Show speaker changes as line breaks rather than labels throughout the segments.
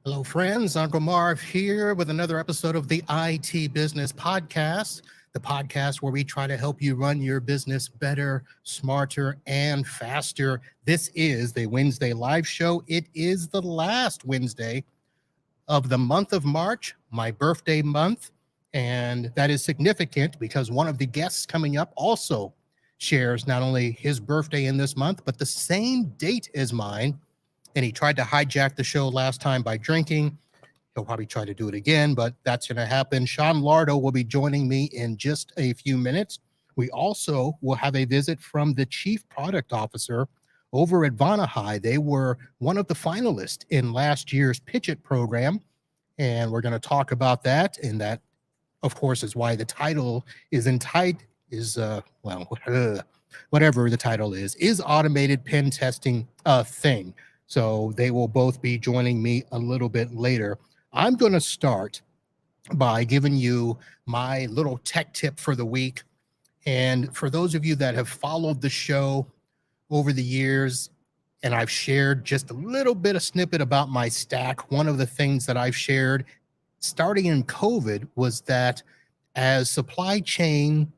Hello, friends. Uncle Marv here with another episode of the IT Business Podcast, the podcast where we try to help you run your business better, smarter, and faster. This is the Wednesday live show. It is the last Wednesday of the month of March, my birthday month, and that is significant because one of the guests coming up also shares not only his birthday in this month, but the same date as mine. And he tried to hijack the show last time by drinking. He'll probably try to do it again, but that's going to happen. Sean Lardo will be joining me in just a few minutes. We also will have a visit from the Chief Product Officer over at Vonahi. They were one of the finalists in last year's Pitch It program, and we're going to talk about that. And that, of course, is why the title is whatever the title is automated pen testing a thing? So they will both be joining me a little bit later. I'm going to start by giving you my little tech tip for the week. And for those of you that have followed the show over the years, and I've shared just a little bit of snippet about my stack, one of the things that I've shared starting in COVID was that as supply chain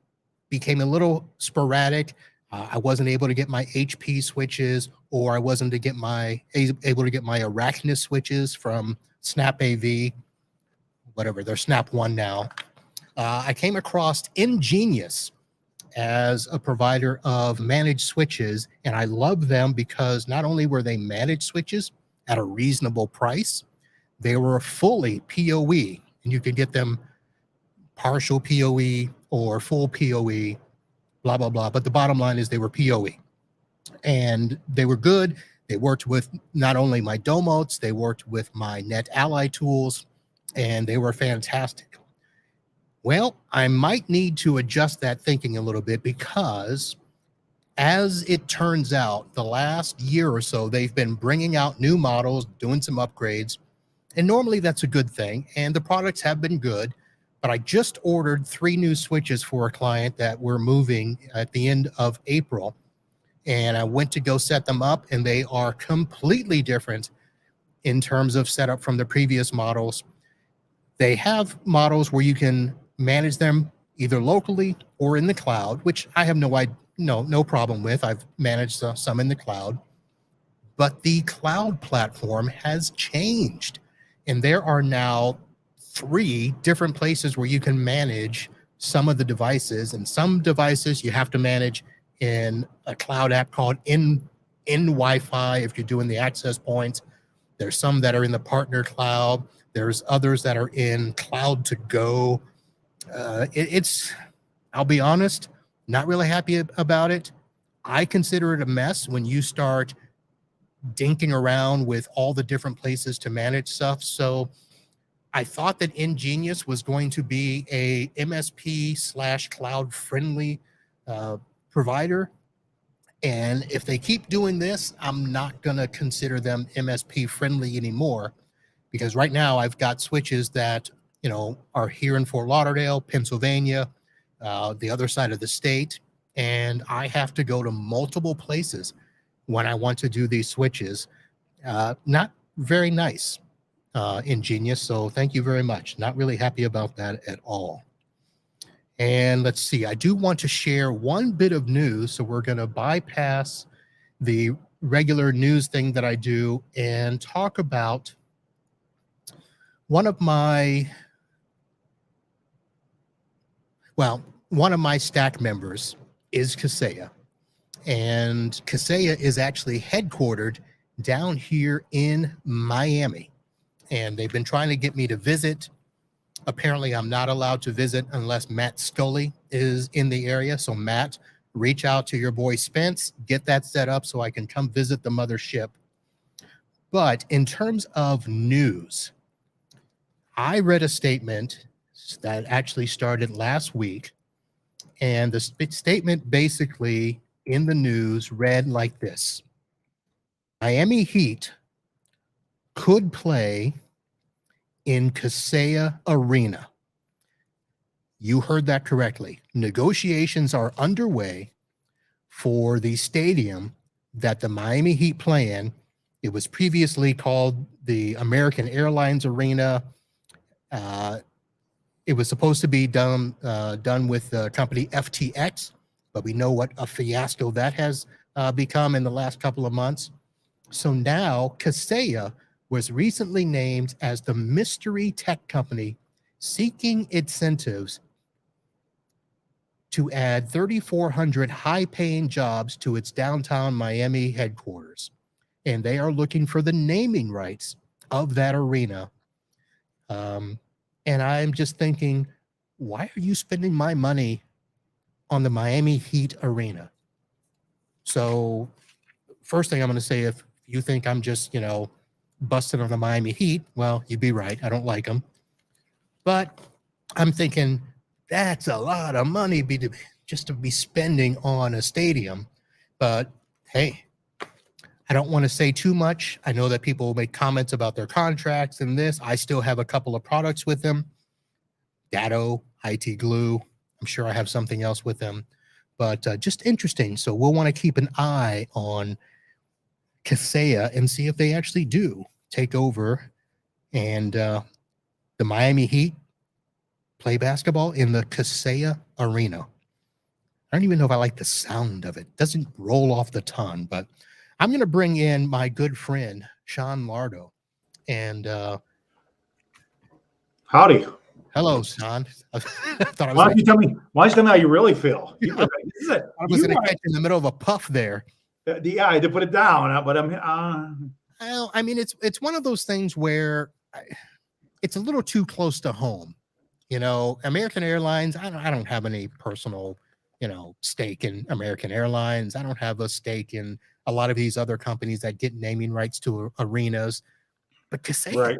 became a little sporadic, I wasn't able to get my HP switches, or I wasn't able to get my Arachnus switches from Snap AV, whatever, they're Snap One now. I came across Ingenious as a provider of managed switches, and I love them because not only were they managed switches at a reasonable price, they were fully PoE, and you could get them partial PoE or full PoE, blah, blah, blah. But the bottom line is they were PoE. And they were good. They worked with not only my Domotes, they worked with my NetAlly tools, and they were fantastic. Well, I might need to adjust that thinking a little bit because as it turns out, the last year or so, they've been bringing out new models, doing some upgrades, and normally that's a good thing. And the products have been good. But I just ordered 3 new switches for a client that we're moving at the end of April. And I went to go set them up, and they are completely different in terms of setup from the previous models. They have models where you can manage them either locally or in the cloud, which I have no problem with. I've managed some in the cloud. But the cloud platform has changed, and there are now 3 different places where you can manage some of the devices, and some devices you have to manage in a cloud app called in Wi-Fi if you're doing the access points. There's some that are in the partner cloud. There's others that are in cloud to go. I'll be honest, not really happy about it. I consider it a mess when you start dinking around with all the different places to manage stuff. So I thought that Ingenious was going to be a MSP/cloud friendly provider. And if they keep doing this, I'm not going to consider them MSP friendly anymore, because right now I've got switches that, are here in Fort Lauderdale, Pennsylvania, the other side of the state. And I have to go to multiple places when I want to do these switches. Not very nice. Ingenious. So thank you very much. Not really happy about that at all. And let's see, I do want to share one bit of news. So we're going to bypass the regular news thing that I do and talk about one of my stack members is Kaseya. And Kaseya is actually headquartered down here in Miami. And they've been trying to get me to visit. Apparently, I'm not allowed to visit unless Matt Scully is in the area. So Matt, reach out to your boy Spence, get that set up so I can come visit the mothership. But in terms of news, I read a statement that actually started last week, and the statement basically in the news read like this: Miami Heat could play in Kaseya Arena. You heard that correctly. Negotiations are underway for the stadium that the Miami Heat play in. It was previously called the American Airlines Arena. It was supposed to be done with the company FTX, but we know what a fiasco that has become in the last couple of months. So now Kaseya was recently named as the mystery tech company seeking incentives to add 3,400 high-paying jobs to its downtown Miami headquarters. And they are looking for the naming rights of that arena. And I'm just thinking, why are you spending my money on the Miami Heat arena? So first thing I'm going to say, if you think I'm just, busting on the Miami Heat, well, you'd be right. I don't like them. But I'm thinking that's a lot of money just to be spending on a stadium. But hey, I don't want to say too much. I know that people will make comments about their contracts and this. I still have a couple of products with them. Datto, IT Glue. I'm sure I have something else with them. But just interesting. So we'll want to keep an eye on Kaseya and see if they actually do take over and the Miami Heat play basketball in the Kaseya Arena. I don't even know if I like the sound of it. It doesn't roll off the tongue, but I'm going to bring in my good friend, Sean Lardo. And
howdy.
Hello, Sean.
Why don't you tell me how you really feel?
I was going to catch in the middle of a puff there.
Yeah, I had to put it down, but I'm.
Well, I mean, it's one of those things where it's a little too close to home. American Airlines. I don't have any personal, stake in American Airlines. I don't have a stake in a lot of these other companies that get naming rights to arenas. But Kaseya, right.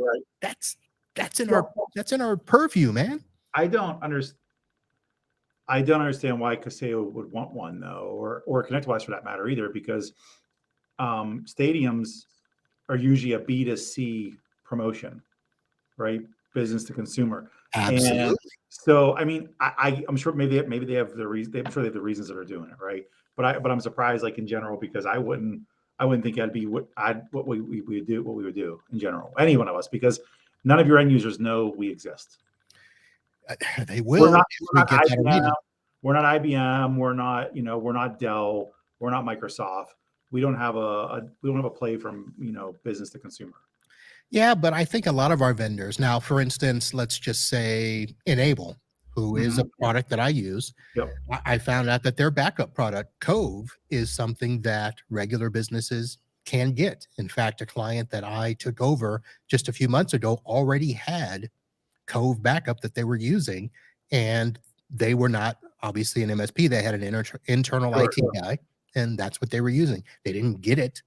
That's in our purview, man.
I don't understand why Kaseya would want one though, or ConnectWise for that matter either, because stadiums are usually a B2C promotion, right? Business to consumer.
Absolutely.
And so, I mean, I'm sure maybe they have the reason. I'm sure they have the reasons that are doing it, right? But I'm surprised, like in general, because I wouldn't think that'd be what we would do in general. Any one of us, because none of your end users know we exist.
They will.
We're not IBM. We're not IBM. We're not Dell. We're not Microsoft. We don't have a play from business to consumer.
Yeah, but I think a lot of our vendors now, for instance, let's just say Enable, who is a product that I use.
Yep.
I found out that their backup product, Cove, is something that regular businesses can get. In fact, a client that I took over just a few months ago already had Cove backup that they were using, and they were not obviously an MSP. They had an internal IT guy, and that's what they were using. They didn't get it.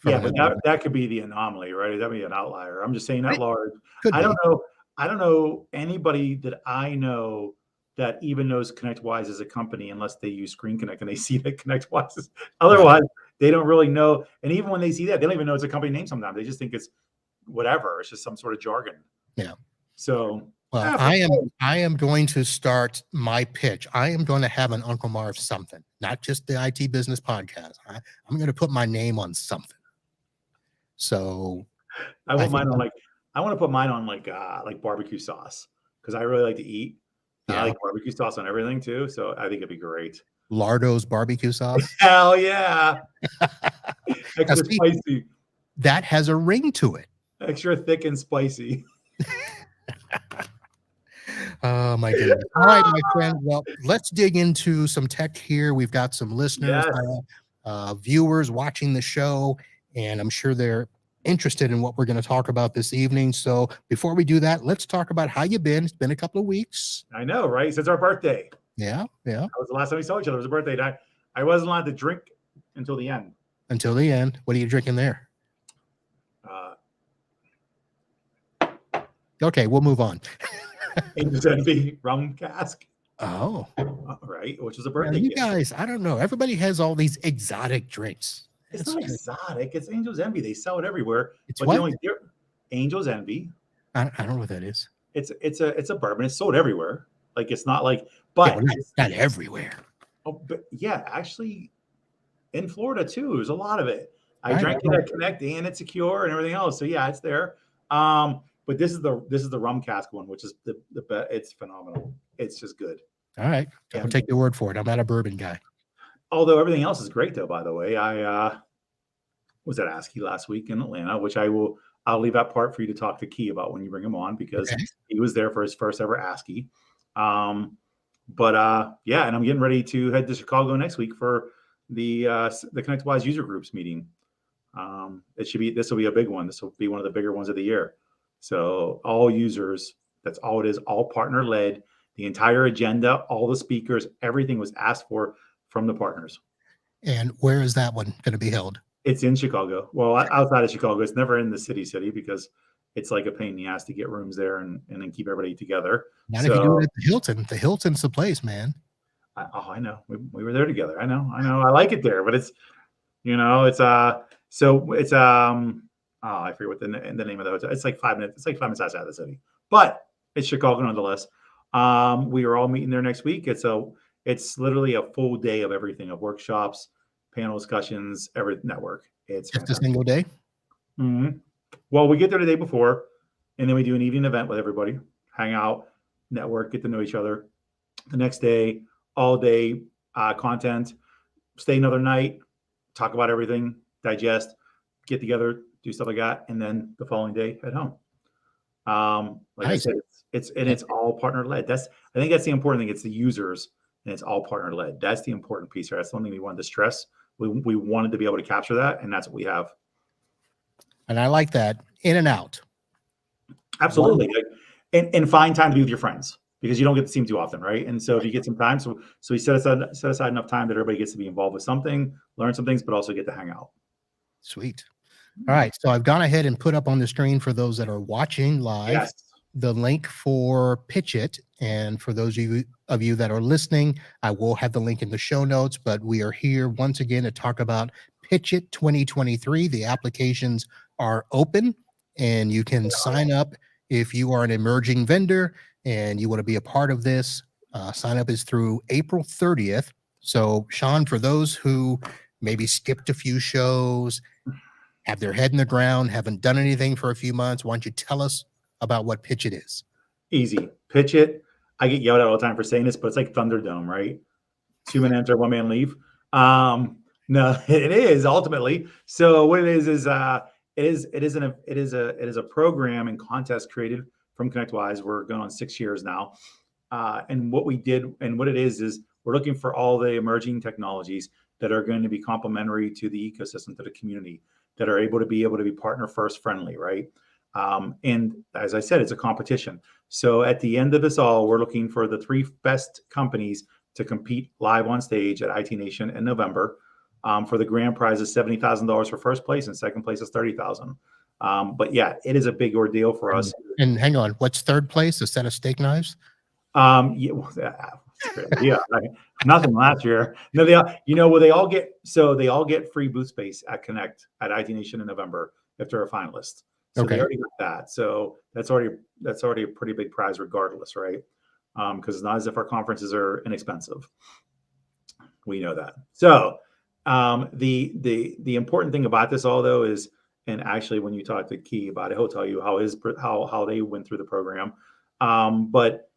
Yeah, but that could be the anomaly, right? That'd be an outlier. I'm just saying that large. I don't know anybody that I know that even knows ConnectWise as a company unless they use Screen Connect and they see that ConnectWise is. Otherwise, they don't really know. And even when they see that, they don't even know it's a company name sometimes. They just think it's whatever. It's just some sort of jargon.
Yeah.
So
well, I am going to start my pitch. I am going to have an Uncle Marv something, not just the IT Business Podcast. I'm going to put my name on something. So
I want to put mine on like barbecue sauce, because I really like to eat. Yeah. I like barbecue sauce on everything too. So I think it'd be great.
Lardo's barbecue sauce.
Hell yeah. Extra spicy.
That has a ring to it.
Extra thick and spicy.
Oh my goodness. All right, my friend. Well, let's dig into some tech here. We've got some listeners, viewers watching the show, and I'm sure they're interested in what we're going to talk about this evening. So before we do that, let's talk about how you've been. It's been a couple of weeks.
I know, right? Since our birthday.
Yeah.
That was the last time we saw each other. It was a birthday. I wasn't allowed to drink until the end.
Until the end. What are you drinking there? Okay, we'll move on.
Angel's Envy rum cask.
Oh,
right, which is a birthday
you
gift.
guys, I don't know. Everybody has all these exotic drinks.
It's not exotic. It's Angel's Envy. They sell it everywhere.
It's
but
what?
the only Angel's Envy.
I don't know what that is.
It's a bourbon. It's sold everywhere. Like it's not like, but
yeah, not everywhere.
Oh, but yeah, actually, in Florida too, there's a lot of it. I drank it at Connect and at Secure and everything else. So yeah, it's there. But this is the rum cask one, which is the it's phenomenal. It's just good.
All right, I'll take your word for it. I'm not a bourbon guy.
Although everything else is great, though. By the way, I was at ASCII last week in Atlanta, which I'll leave that part for you to talk to Key about when you bring him on, because he was there for his first ever ASCII. But yeah, and I'm getting ready to head to Chicago next week for the ConnectWise user groups meeting. This will be a big one. This will be one of the bigger ones of the year. So all users, that's all it is, all partner led. The entire agenda, all the speakers, everything was asked for from the partners.
And where is that one going to be held?
It's in Chicago. Well, outside of Chicago. It's never in the city because it's like a pain in the ass to get rooms there and then keep everybody together.
Not if you do it at the Hilton. The Hilton's the place, man.
I know. We were there together. I know. I like it there, but it's, I forget what the name of the hotel. It's like 5 minutes. It's like 5 minutes outside of the city, but it's Chicago nonetheless. We are all meeting there next week. It's literally a full day of everything, of workshops, panel discussions, every network. It's
just a single day.
Mm-hmm. Well, we get there the day before, and then we do an evening event with everybody, hang out, network, get to know each other. The next day, all day content, stay another night, talk about everything, digest, get together, do stuff like that, and then the following day head home. Like I said, it's all partner led. I think that's the important thing. It's the users, and it's all partner led. That's the important piece here. That's something we wanted to stress. We wanted to be able to capture that, and that's what we have.
And I like that. In and out.
Absolutely. And find time to be with your friends, because you don't get to see them too often, right? And so if you get some time, so we set aside enough time that everybody gets to be involved with something, learn some things, but also get to hang out.
Sweet. All right. So I've gone ahead and put up on the screen for those that are watching live the link for Pitch It. And for those of you that are listening, I will have the link in the show notes, but we are here once again to talk about Pitch It 2023. The applications are open and you can sign up if you are an emerging vendor and you want to be a part of this. Sign up is through April 30th. So Sean, for those who maybe skipped a few shows, have their head in the ground, haven't done anything for a few months, why don't you tell us about what Pitch It is?
Easy. Pitch It. I get yelled at all the time for saying this, but it's like Thunderdome, right? 2-man enter, 1-man leave. No, it is ultimately. So what it is it is a program and contest created from ConnectWise. We're going on 6 years now. And what we did and what it is we're looking for all the emerging technologies that are going to be complementary to the ecosystem, to the community, that are able to be partner first friendly, right? And as I said, it's a competition. So at the end of this all, we're looking for the 3 best companies to compete live on stage at IT Nation in November. For the grand prize is $70,000 for first place, and second place is $30,000. But yeah, it is a big ordeal for us.
And hang on, what's third place? A set of steak knives?
Yeah, nothing last year. No, they all get free booth space at Connect at IT Nation in November if they're a finalist. So they already got that. So that's already a pretty big prize regardless, right? Because it's not as if our conferences are inexpensive. We know that. So the important thing about this all though is, and actually when you talk to Key about it, he'll tell you how they went through the program. But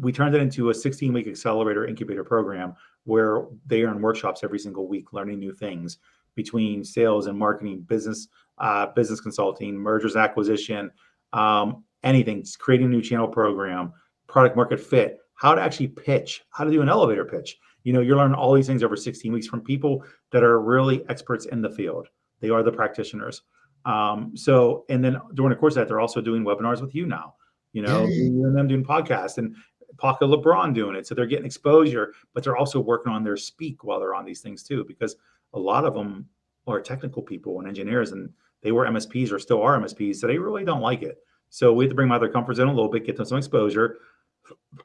we turned it into a 16-week accelerator incubator program where they are in workshops every single week, learning new things between sales and marketing, business consulting, mergers, acquisition, anything, creating a new channel program, product market fit, how to actually pitch, how to do an elevator pitch. You're learning all these things over 16 weeks from people that are really experts in the field. They are the practitioners. And then during the course of that, they're also doing webinars with you now. You and them doing podcasts and pocket LeBron doing it. So they're getting exposure, but they're also working on their speak while they're on these things too, because a lot of them are technical people and engineers, and they were MSPs or still are MSPs. So they really don't like it. So we have to bring them out of their comfort zone a little bit, get them some exposure.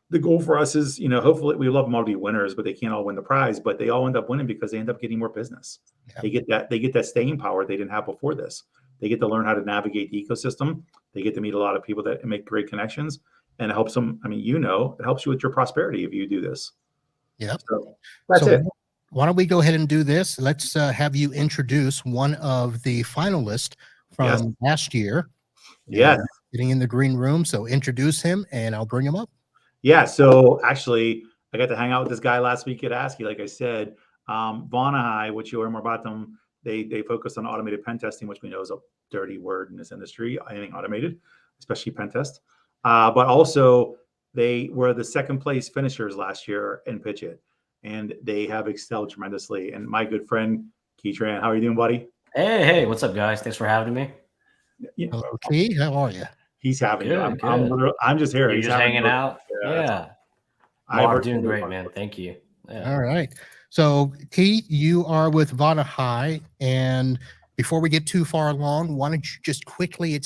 The goal for us is, hopefully we love them all to be winners, but they can't all win the prize, but they all end up winning because they end up getting more business. Yeah. They get that staying power they didn't have before this. They get to learn how to navigate the ecosystem. They get to meet a lot of people that make great connections, and it helps them. I mean, it helps you with your prosperity if you do this.
Yeah.
So that's it.
Why don't we go ahead and do this? Let's have you introduce one of the finalists from last year.
Yes.
Getting in the green room. So introduce him and I'll bring him up.
Yeah. So actually, I got to hang out with this guy last week at ASCII. Like I said, Vonahi, which you'll learn more about them, they focus on automated pen testing, which we know is a dirty word in this industry, anything automated, especially pen test. But also, they were the second place finishers last year in Pitch It, and they have excelled tremendously. And my good friend, Keitran, how are you doing, buddy?
Hey, what's up, guys? Thanks for having me.
Hello, Key. How are you?
He's having
good,
you. I'm just here.
You're just hanging out? Yeah. I'm doing great, man. Thank you.
Yeah. All right. So, Key, you are with Vonahi. And before we get too far along, why don't you just quickly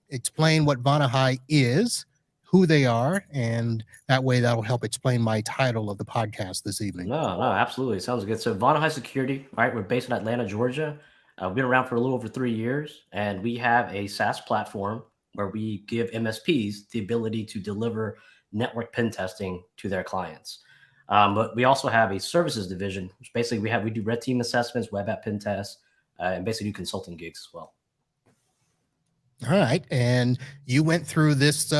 explain what Vonahi is, who they are, and that way that'll help explain my title of the podcast this evening.
No, absolutely. Sounds good. So, Vonahi Security, right? We're based in Atlanta, Georgia. We've been around for a little over 3 years, and we have a SaaS platform where we give MSPs the ability to deliver network pen testing to their clients. But we also have a services division, which basically we do red team assessments, web app pen tests, and basically do consulting gigs as well.
All right. And you went through this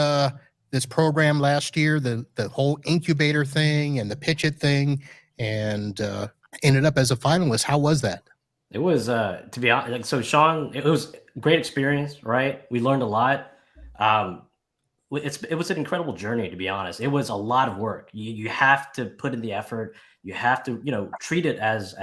this program last year, the whole incubator thing and the Pitch It thing, and ended up as a finalist. How was that?
It was, to be honest, so Sean, it was a great experience, right? We learned a lot. It was an incredible journey, to be honest. It was a lot of work. You have to put in the effort. You have to, treat it as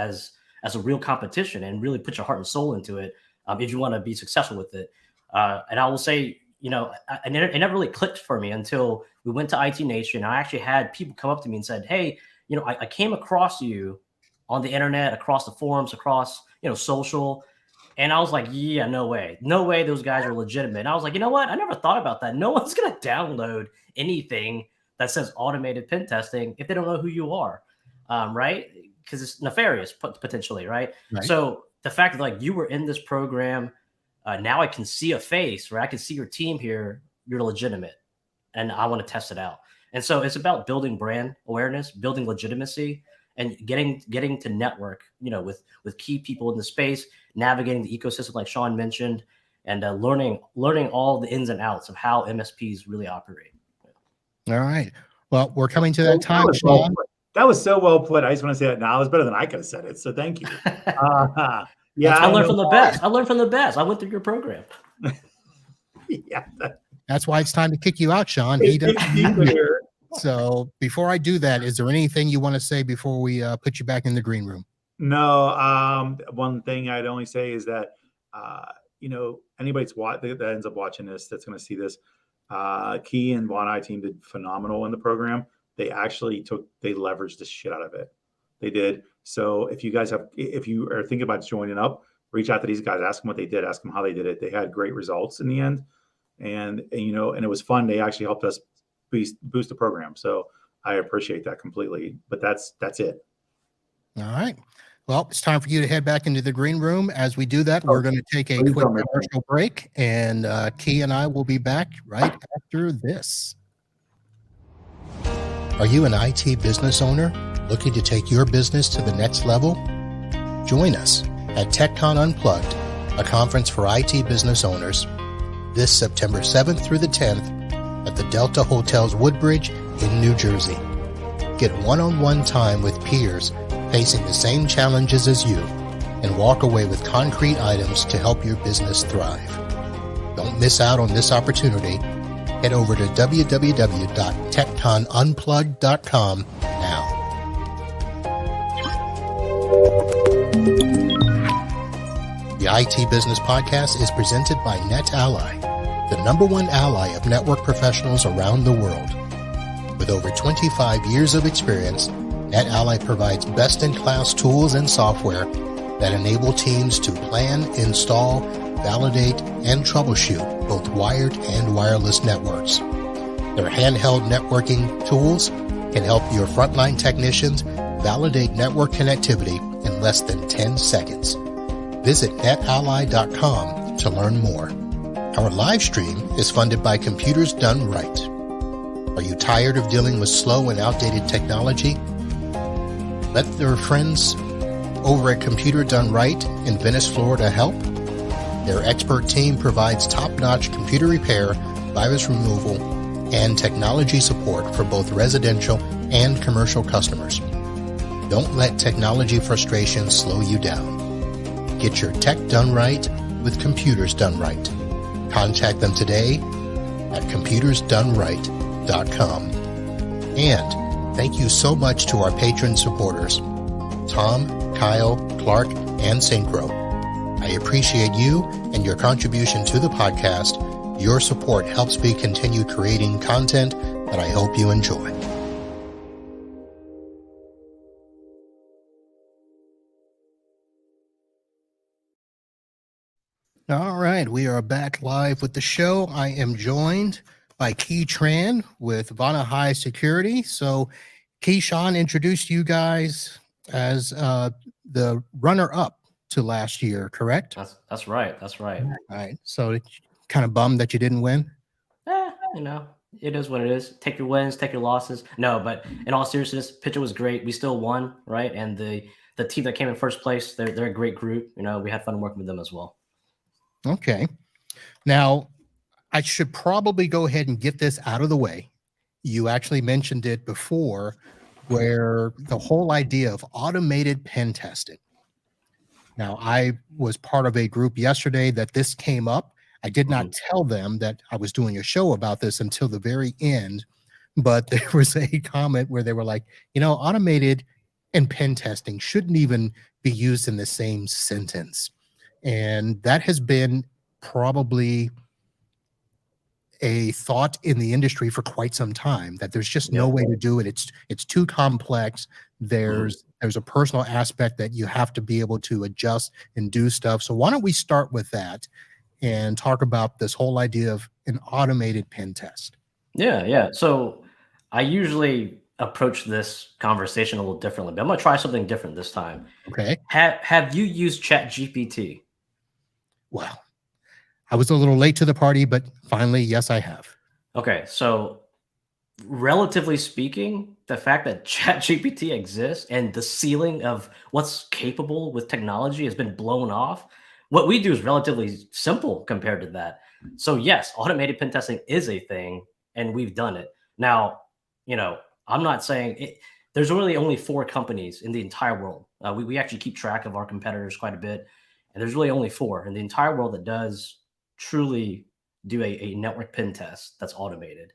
a real competition and really put your heart and soul into it if you want to be successful with it. And I will say, it never really clicked for me until we went to IT Nation. I actually had people come up to me and said, hey, I came across you on the internet, across the forums, across, social. And I was like, yeah, no way those guys are legitimate. And I was like, you know what? I never thought about that. No one's going to download anything that says automated pen testing if they don't know who you are, right? Because it's nefarious potentially, right? So the fact that you were in this program, now I can see a face, right? I can see your team here. You're legitimate, and I want to test it out. And so it's about building brand awareness, building legitimacy, and getting to network, with key people in the space, navigating the ecosystem like Sean mentioned, and learning all the ins and outs of how MSPs really operate.
All right. Well, we're coming to that time, Sean.
That was so well put. I just want to say that now. It was better than I could have said it. So thank you. Yeah,
I learned from the best. I went through your program.
Yeah,
that's why it's time to kick you out, Sean. So before I do that, is there anything you want to say before we put you back in the green room?
No. One thing I'd only say is that, anybody that ends up watching this, that's going to see this, Key and Vonahi team did phenomenal in the program. They actually they leveraged the shit out of it. They did. So if you are thinking about joining up, reach out to these guys, ask them what they did, ask them how they did it. They had great results in the end. And it was fun. They actually helped us boost the program. So I appreciate that completely, but that's it.
All right. Well, it's time for you to head back into the green room. As we do that, we're going to take a quick commercial break, and Key and I will be back right after this. Are you an IT business owner looking to take your business to the next level? Join us at TechCon Unplugged, a conference for IT business owners, this September 7th through the 10th at the Delta Hotels Woodbridge in New Jersey. Get one-on-one time with peers facing the same challenges as you and walk away with concrete items to help your business thrive. Don't miss out on this opportunity. Head over to www.techconunplugged.com now. The IT Business Podcast is presented by NetAlly, the #1 ally of network professionals around the world. With With over 25 years of experience, NetAlly provides best-in-class tools and software that enable teams to plan, install, validate, and troubleshoot both wired and wireless networks. Their handheld networking tools can help your frontline technicians validate network connectivity in less than 10 seconds. Visit netally.com to learn more. Our live stream is funded by Computers Done Right. Are you tired of dealing with slow and outdated technology? Let their friends over at Computer Done Right in Venice, Florida help. Their expert team provides top-notch computer repair, virus removal, and technology support for both residential and commercial customers. Don't let technology frustration slow you down. Get your tech done right with Computers Done Right. Contact them today at computersdoneright.com. And thank you so much to our patron supporters, Tom, Kyle, Clark, and Synchro. I appreciate you and your contribution to the podcast. Your support helps me continue creating content that I hope you enjoy. All right, we are back live with the show. I am joined by Key Tran with Vonahi Security. So Keyshawn introduced you guys as the runner-up to last year, correct?
That's right. That's right.
All right. So kind of bummed that you didn't win?
You know, it is what it is. Take your wins, take your losses. No, but in all seriousness, pitcher was great. We still won, right? And the team that came in first place, they're a great group. You know, we had fun working with them as well.
Okay. Now, I should probably go ahead and get this out of the way. You actually mentioned it before, where the whole idea of automated pen testing. Now, I was part of a group yesterday that this came up. I did not tell them that I was doing a show about this until the very end, but there was a comment where they were like, you know, automated and pen testing shouldn't even be used in the same sentence. And that has been probably a thought in the industry for quite some time, that there's just no way to do it. It's too complex. There's a personal aspect that you have to be able to adjust and do stuff. So why don't we start with that and talk about this whole idea of an automated pen test?
Yeah. So I usually approach this conversation a little differently, but I'm going to try something different this time.
Okay.
Have you used ChatGPT?
Well, I was a little late to the party, but finally, yes, I have.
Okay. So relatively speaking, the fact that ChatGPT exists and the ceiling of what's capable with technology has been blown off. What we do is relatively simple compared to that. So yes, automated pen testing is a thing, and we've done it. Now, you know, I'm not saying it. There's really only 4 companies in the entire world. We actually keep track of our competitors quite a bit, and there's really only 4 in the entire world that does truly do a network pen test that's automated.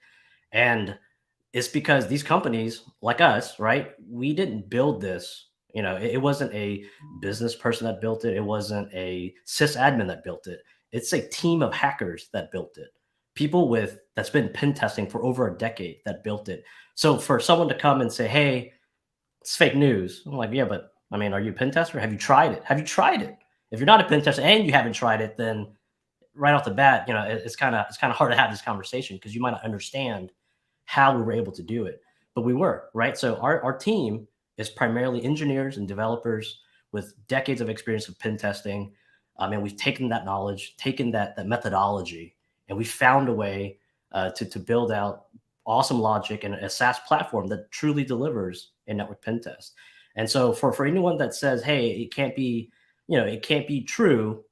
And it's because these companies like us, right? We didn't build this. You know, it wasn't a business person that built it. It wasn't a sysadmin that built it. It's a team of hackers that built it. People that's been pen testing for over a decade that built it. So for someone to come and say, hey, it's fake news. I'm like, yeah, but I mean, are you a pen tester? Have you tried it? Have you tried it? If you're not a pen tester and you haven't tried it, then right off the bat, you know, it's kind of hard to have this conversation because you might not understand how we were able to do it, but we were, right? So our team is primarily engineers and developers with decades of experience of pen testing. And we've taken that knowledge, taken that methodology, and we found a way to build out awesome logic and a SaaS platform that truly delivers a network pen test. And so for anyone that says, hey, it can't be, you know, it can't be true,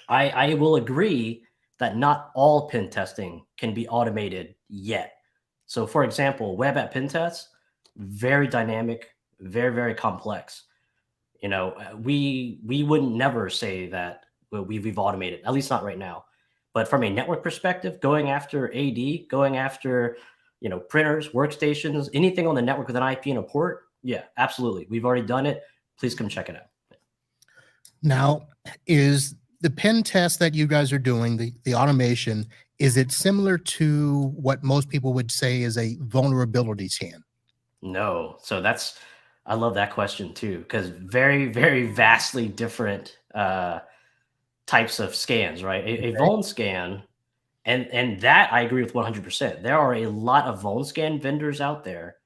I will agree that not all pen testing can be automated yet. So for example, web app pen tests, very dynamic, very, very complex. You know, we wouldn't never say that we've automated, at least not right now. But from a network perspective, going after AD, going after, you know, printers, workstations, anything on the network with an IP and a port, yeah, absolutely. We've already done it. Please come check it out.
Now, is the pen test that you guys are doing, the automation, is it similar to what most people would say is a vulnerability scan?
No. So I love that question too, because very, very vastly different types of scans, right? A vuln scan, and that I agree with 100%. There are a lot of vuln scan vendors out there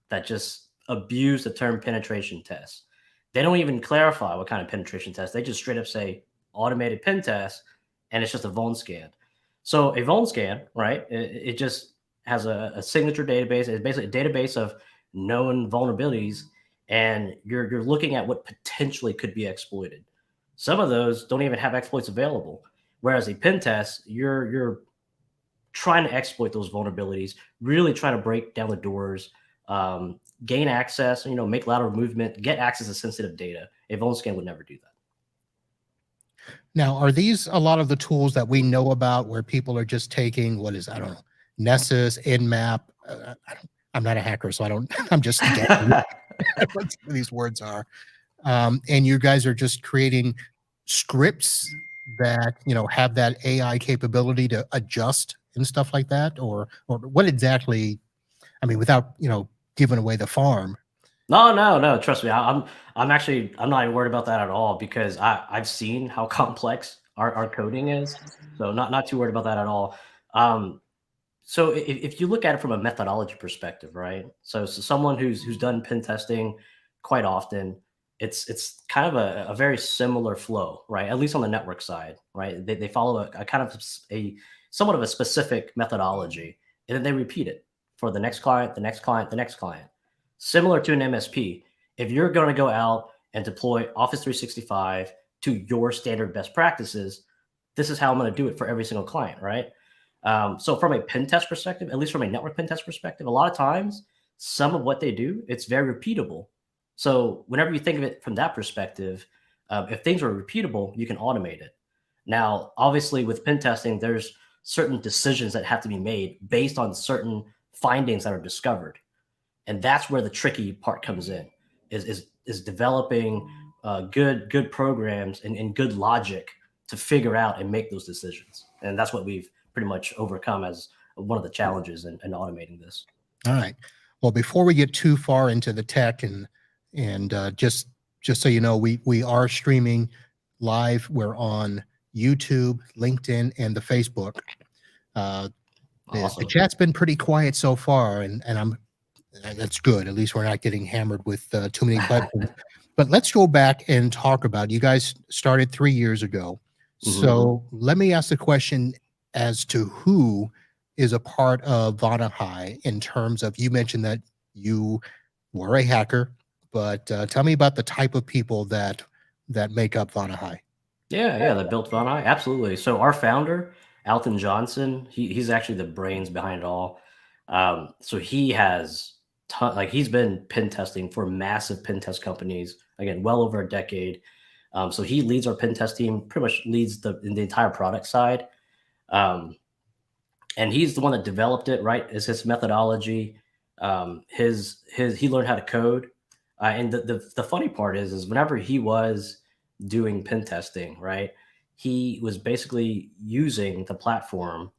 that just abuse the term penetration test. They don't even clarify what kind of penetration test. They just straight up say automated pen test, and it's just a vuln scan. So a vuln scan, right? It just has a signature database. It's basically a database of known vulnerabilities, and you're looking at what potentially could be exploited. Some of those don't even have exploits available. Whereas a pen test, you're trying to exploit those vulnerabilities, really trying to break down the doors, gain access, make lateral movement, get access to sensitive data. A vuln scan would never do that.
Now, are these a lot of the tools that we know about where people are just taking I don't know, Nessus, Nmap? I'm not a hacker, so I'm just guessing what some of these words are. And you guys are just creating scripts that, have that AI capability to adjust and stuff like that? Or what exactly, without, giving away the farm.
No. Trust me, I'm not even worried about that at all, because I've seen how complex our coding is. So not too worried about that at all. So if you look at it from a methodology perspective, right? So someone who's done pen testing quite often, it's kind of a very similar flow, right? At least on the network side, right? They follow a kind of a somewhat of a specific methodology, and then they repeat it for the next client, the next client, the next client. Similar to an MSP, if you're going to go out and deploy Office 365 to your standard best practices, this is how I'm going to do it for every single client, right? So from a pen test perspective, at least from a network pen test perspective, a lot of times some of what they do, it's very repeatable. So whenever you think of it from that perspective, if things are repeatable, you can automate it. Now, obviously with pen testing, there's certain decisions that have to be made based on certain findings that are discovered. And that's where the tricky part comes in, is developing good programs and good logic to figure out and make those decisions. And that's what we've pretty much overcome as one of the challenges in automating this.
All right. Well, before we get too far into the tech and just so you know, we are streaming live. We're on YouTube, LinkedIn, and the Facebook.
Awesome.
The chat's been pretty quiet so far, and that's good. At least we're not getting hammered with too many questions. But let's go back and talk about, you guys started 3 years ago.
Mm-hmm.
So let me ask the question as to who is a part of Vonahi in terms of, you mentioned that you were a hacker, but tell me about the type of people that make up Vonahi.
Yeah, that built Vonahi. Absolutely. So our founder, Alton Johnson, he's actually the brains behind it all. So he has he's been pen testing for massive pen test companies, again, well over a decade. So he leads our pen test team, pretty much leads the entire product side. And he's the one that developed it, right? Is his methodology. He learned how to code. And the funny part is whenever he was doing pen testing, right, he was basically using the platform.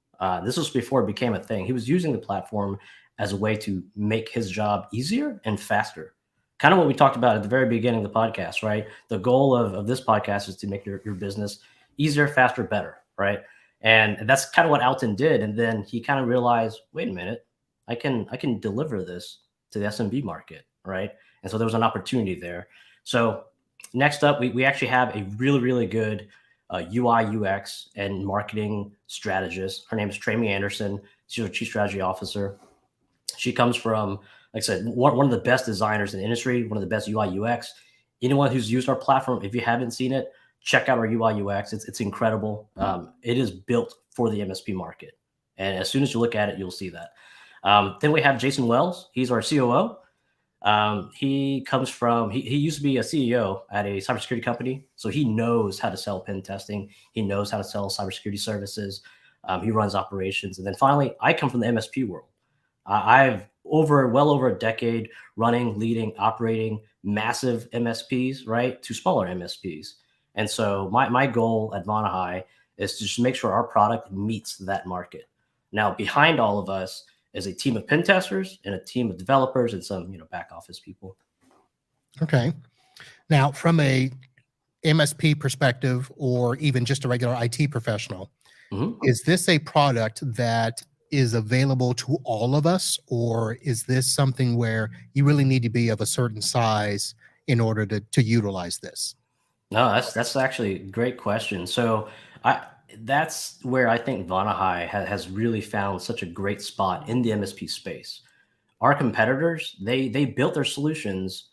This was before it became a thing. He was using the platform as a way to make his job easier and faster. Kind of what we talked about at the very beginning of the podcast, right? The goal of this podcast is to make your business easier, faster, better, right? And that's kind of what Alton did. And then he kind of realized, wait a minute, I can deliver this to the SMB market, right? And so there was an opportunity there. So next up, we actually have a really, really good UI, UX, and marketing strategist. Her name is Tramy Anderson. She's our Chief Strategy Officer. She comes from, like I said, one of the best designers in the industry, one of the best UI, UX. Anyone who's used our platform, if you haven't seen it, check out our UI, UX. It's incredible. It is built for the MSP market. And as soon as you look at it, you'll see that. Then we have Jason Wells. He's our COO. He comes from, he used to be a CEO at a cybersecurity company. So he knows how to sell pen testing. He knows how to sell cybersecurity services. He runs operations. And then finally, I come from the MSP world. I've well over a decade running, leading, operating massive MSPs, right, to smaller MSPs. And so my goal at Vonahi is to just make sure our product meets that market. Now, behind all of us is a team of pen testers and a team of developers and some, back office people.
Okay. Now, from a MSP perspective, or even just a regular IT professional, is this a product that is available to all of us, or is this something where you really need to be of a certain size in order to utilize this?
No, that's actually a great question. So that's where I think Vonahi has really found such a great spot in the MSP space. Our competitors, they built their solutions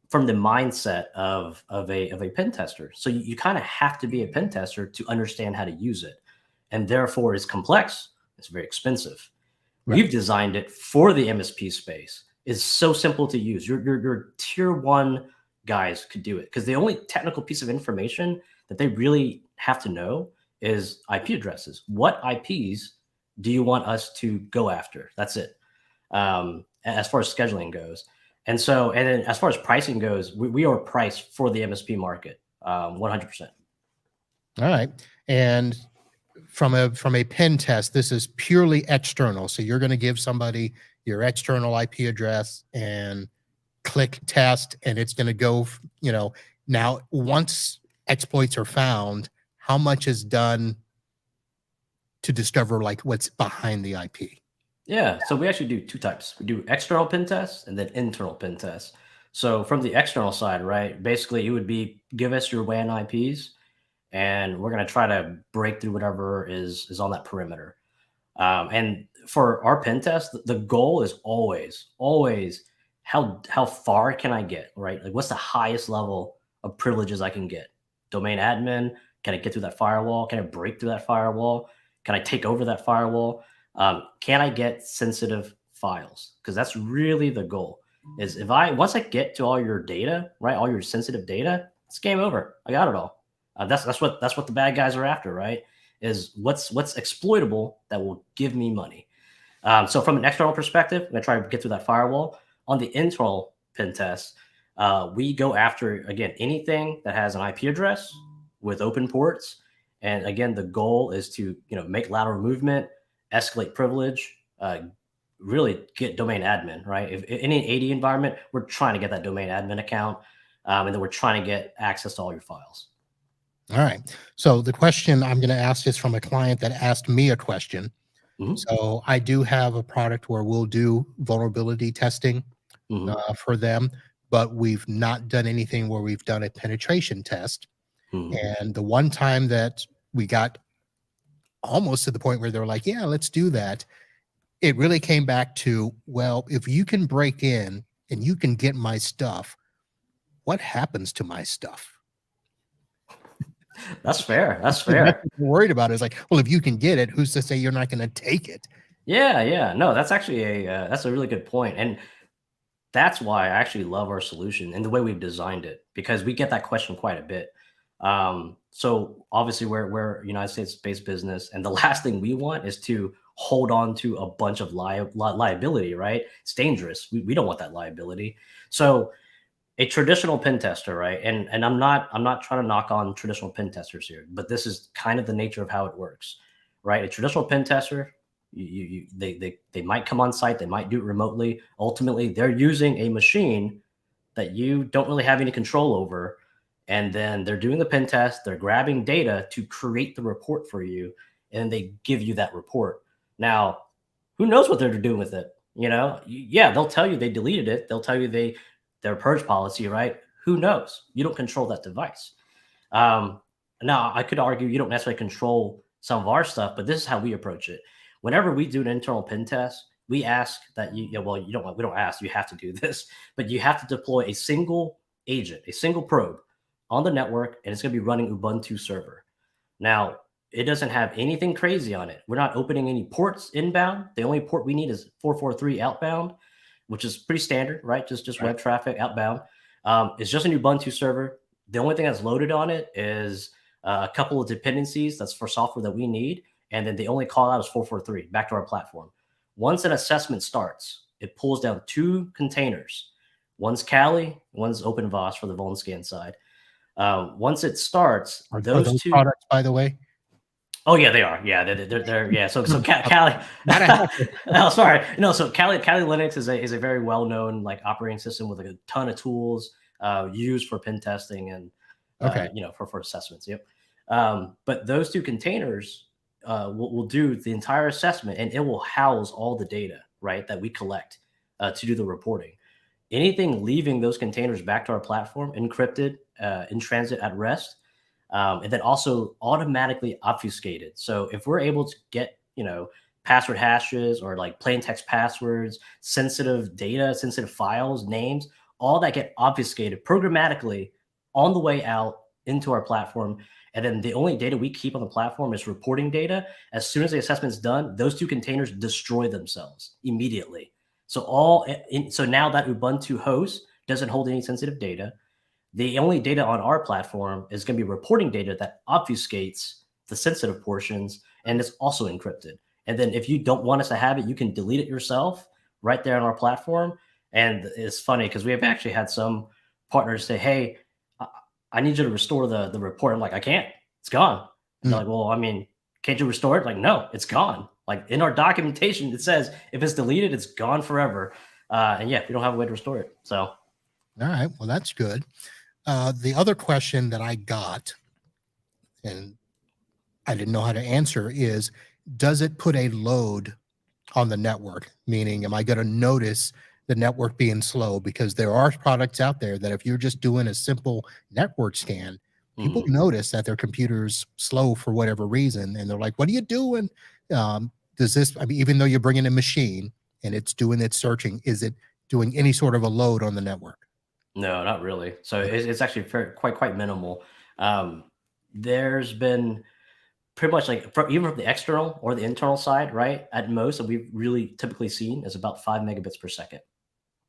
from the mindset of a pen tester. So you kind of have to be a pen tester to understand how to use it. And therefore it's complex, it's very expensive.
Right.
We've designed it for the MSP space. It's so simple to use. Your tier one guys could do it, because the only technical piece of information that they really have to know is IP addresses. What IPs do you want us to go after? That's it. As far as scheduling goes. And then as far as pricing goes, we are priced for the MSP market, 100%.
All right. And from a pen test, this is purely external. So you're going to give somebody your external IP address and click test, and it's going to go, now once exploits are found, how much is done to discover like what's behind the IP?
Yeah, so we actually do two types. We do external pen tests and then internal pen tests. So from the external side, right, basically it would be give us your WAN IPs, and we're going to try to break through whatever is on that perimeter. And for our pen test, the goal is always how far can I get, right? Like what's the highest level of privileges I can get? Domain admin, can I get through that firewall? Can I break through that firewall? Can I take over that firewall? Can I get sensitive files? Because that's really the goal. Is once I get to all your data, right, all your sensitive data, it's game over. I got it all. That's what the bad guys are after, right? Is what's exploitable that will give me money. So from an external perspective, I'm gonna try to get through that firewall. On the internal pen test, we go after, again, anything that has an IP address with open ports. And again, the goal is to make lateral movement, escalate privilege, really get domain admin, right? If in an AD environment, we're trying to get that domain admin account, and then we're trying to get access to all your files.
All right. So the question I'm going to ask is from a client that asked me a question. So I do have a product where we'll do vulnerability testing for them, but we've not done anything where we've done a penetration test. And the one time that we got almost to the point where they're like, yeah, let's do that, it really came back to, well, if you can break in and you can get my stuff, what happens to my stuff?
That's fair. That's fair.
What I'm worried about is like, well, if you can get it, who's to say you're not going to take it?
Yeah. No, that's actually that's a really good point. And that's why I actually love our solution and the way we've designed it, because we get that question quite a bit. So obviously we're a United States-based business, and the last thing we want is to hold on to a bunch of liability, right? It's dangerous. We don't want that liability. So a traditional pen tester, right? And I'm not trying to knock on traditional pen testers here, but this is kind of the nature of how it works, right? A traditional pen tester, they might come on site, they might do it remotely. Ultimately, they're using a machine that you don't really have any control over, and then they're doing the pen test, they're grabbing data to create the report for you, and they give you that report. Now, who knows what they're doing with it? Yeah, they'll tell you they deleted it. They'll tell you their purge policy, right? Who knows? You don't control that device. Now, I could argue you don't necessarily control some of our stuff, but this is how we approach it. Whenever we do an internal pen test, we ask that we don't ask, you have to do this, but you have to deploy a single agent, a single probe on the network, and it's going to be running Ubuntu server. Now, it doesn't have anything crazy on it. We're not opening any ports inbound. The only port we need is 443 outbound, which is pretty standard, right? Just right. Web traffic outbound. It's just a Ubuntu server. The only thing that's loaded on it is a couple of dependencies that's for software that we need. And then the only call out is 443 back to our platform. Once an assessment starts, it pulls down two containers. One's Kali, one's OpenVAS for the VulnScan side. Once it starts,
are those two products, by the way?
Oh yeah, they are. Yeah, they're yeah. So Kali. No, sorry. No, so Kali Linux is a very well known like operating system with like a ton of tools used for pen testing and
Okay.
for assessments. Yep. But those two containers will do the entire assessment, and it will house all the data right that we collect to do the reporting. Anything leaving those containers back to our platform, encrypted, in transit at rest, and then also automatically obfuscated. So if we're able to get, password hashes or like plain text passwords, sensitive data, sensitive files, names, all that get obfuscated programmatically on the way out into our platform. And then the only data we keep on the platform is reporting data. As soon as the assessment's done, those two containers destroy themselves immediately. So now that Ubuntu host doesn't hold any sensitive data, the only data on our platform is going to be reporting data that obfuscates the sensitive portions, and it's also encrypted. And then if you don't want us to have it, you can delete it yourself right there on our platform. And it's funny because we have actually had some partners say, "Hey, I need you to restore the report." I'm like, "I can't. It's gone." And they're like, "Well, I mean, can't you restore it?" Like, "No, it's gone." Like in our documentation, it says if it's deleted, it's gone forever. And yeah, we don't have a way to restore it. So,
all right, well, that's good. The other question that I got, and I didn't know how to answer, is does it put a load on the network? Meaning, am I going to notice the network being slow? Because there are products out there that if you're just doing a simple network scan, people notice that their computer's slow for whatever reason. And they're like, what are you doing? Does this, I mean, even though you're bringing a machine and it's doing its searching, is it doing any sort of a load on the network?
no, not really. So it's actually quite minimal. There's been pretty much like even from the external or the internal side, right? At most, that we've really typically seen is about 5 megabits per second.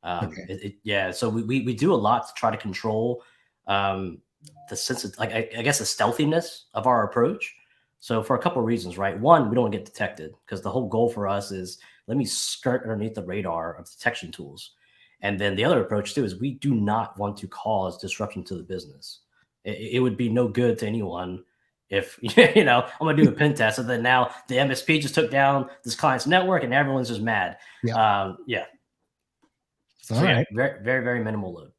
Okay.
Yeah, so we do a lot to try to control the sense of, like, I guess the stealthiness of our approach. So for a couple of reasons, right? One, we don't want to get detected because the whole goal for us is let me skirt underneath the radar of detection tools. And then the other approach too is we do not want to cause disruption to the business. It would be no good to anyone if I'm gonna do a pen test and then now the MSP just took down this client's network and everyone's just mad. Yeah. So
All
yeah,
right.
very, very, very minimal load.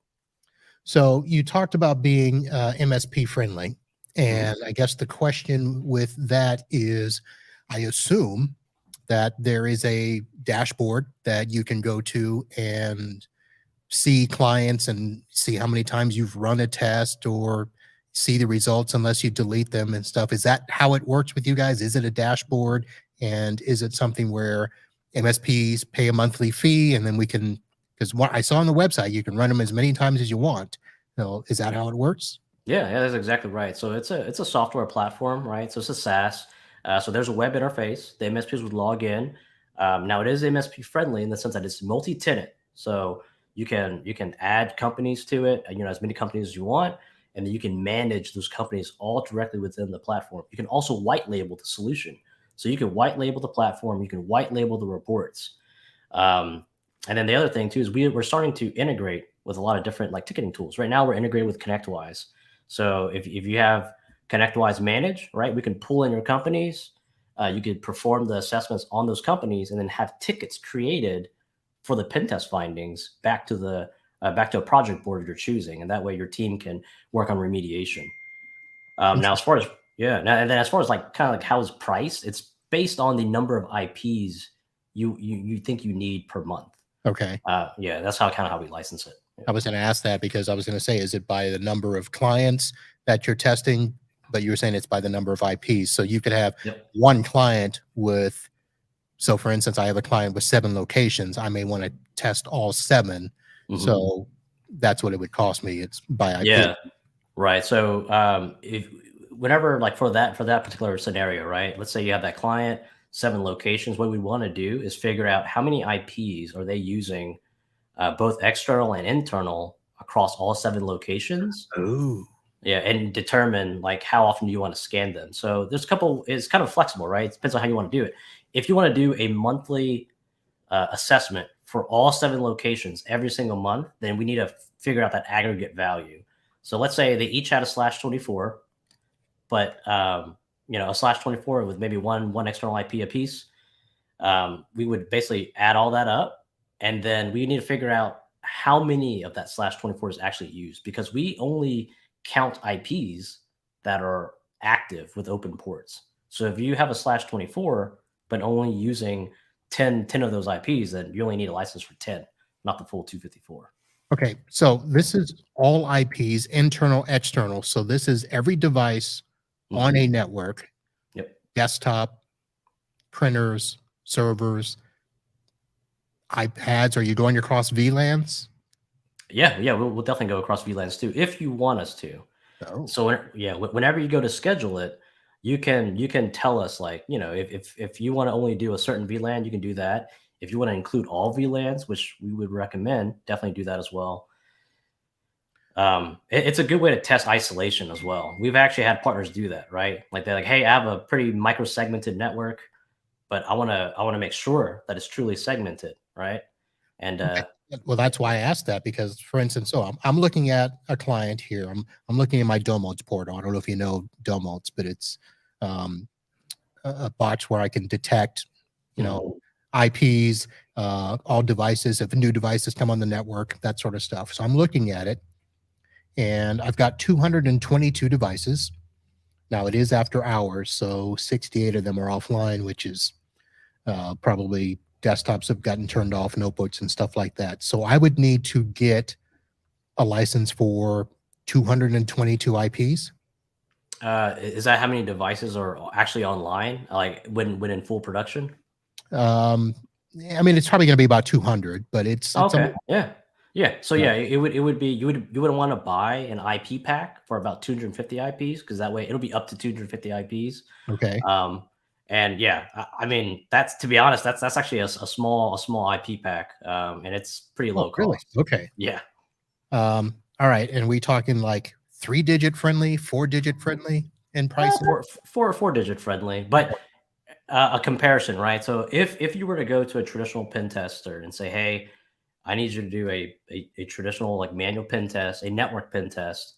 So you talked about being MSP friendly. And I guess the question with that is, I assume that there is a dashboard that you can go to and see clients and see how many times you've run a test or see the results unless you delete them and stuff. Is that how it works with you guys? Is it a dashboard? And is it something where MSPs pay a monthly fee and then we can, because what I saw on the website, you can run them as many times as you want. So is that how it works?
Yeah, that's exactly right. So it's a software platform, right? So it's a SaaS. So there's a web interface. The MSPs would log in. Now it is MSP friendly in the sense that it's multi-tenant. So you can add companies to it, as many companies as you want, and then you can manage those companies all directly within the platform. You can also white label the solution. So you can white label the platform. You can white label the reports. And then the other thing too is we're starting to integrate with a lot of different like ticketing tools. Right now we're integrated with ConnectWise. So if you have ConnectWise Manage, right, we can pull in your companies. You could perform the assessments on those companies and then have tickets created for the pen test findings back to a project board of your choosing, and that way your team can work on remediation. Now, as far as and then as far as like kind of like how it's priced, it's based on the number of IPs you think you need per month.
Okay.
Yeah, that's how we license it. Yeah.
I was going to ask that because I was going to say, is it by the number of clients that you're testing? But you were saying it's by the number of IPs. So you could have one client with, so for instance, I have a client with 7 locations. I may want to test all 7. So that's what it would cost me. It's by IP.
Yeah, right. So whenever like for that particular scenario, right? Let's say you have that client, 7 locations. What we want to do is figure out how many IPs are they using, both external and internal, across all 7 locations.
Oh,
yeah, and determine like how often do you want to scan them. So there's a couple. It's kind of flexible, right? It depends on how you want to do it. If you want to do a monthly assessment for all 7 locations every single month, then we need to figure out that aggregate value. So let's say they each had a /24, but a /24 with maybe one external IP a piece. We would basically add all that up, and then we need to figure out how many of that /24 is actually used, because we only count IPs that are active with open ports. So if you have a /24 but only using 10 of those IPs, then you only need a license for 10, not the full 254.
Okay, so this is all IPs, internal, external. So this is every device on a network.
Yep.
Desktop, printers, servers, iPads. Are you going across VLANs?
Yeah, we'll definitely go across VLANs too, if you want us to.
Oh.
So whenever you go to schedule it, you can tell us, like, if you want to only do a certain VLAN, you can do that. If you want to include all VLANs, which we would recommend, definitely do that as well. It's a good way to test isolation as well. We've actually had partners do that, right? Like, they're like, hey, I have a pretty micro-segmented network, but I want to make sure that it's truly segmented, right? And
okay. Well, that's why I asked that, because, for instance, I'm looking at a client here. I'm looking at my Domodes portal. I don't know if you know Domodes, but it's a box where I can detect, IPs, all devices, if new devices come on the network, that sort of stuff. So I'm looking at it, and I've got 222 devices. Now, it is after hours, so 68 of them are offline, which is probably desktops have gotten turned off, notebooks and stuff like that. So I would need to get a license for 222 IPs.
Is that how many devices are actually online, like when in full production?
I mean, it's probably going to be about 200, but it's
okay. Yeah. So it would be, you would want to buy an IP pack for about 250 IPs, because that way it'll be up to 250 IPs.
Okay.
And yeah, I mean, that's, to be honest, that's actually a small IP pack, and it's pretty low cost.
Really? Okay.
Yeah.
All right. And we talking like 3-digit friendly, 4-digit friendly in pricing?
Four-digit friendly, but a comparison, right? So if you were to go to a traditional pen tester and say, hey, I need you to do a traditional, like, manual pen test, a network pen test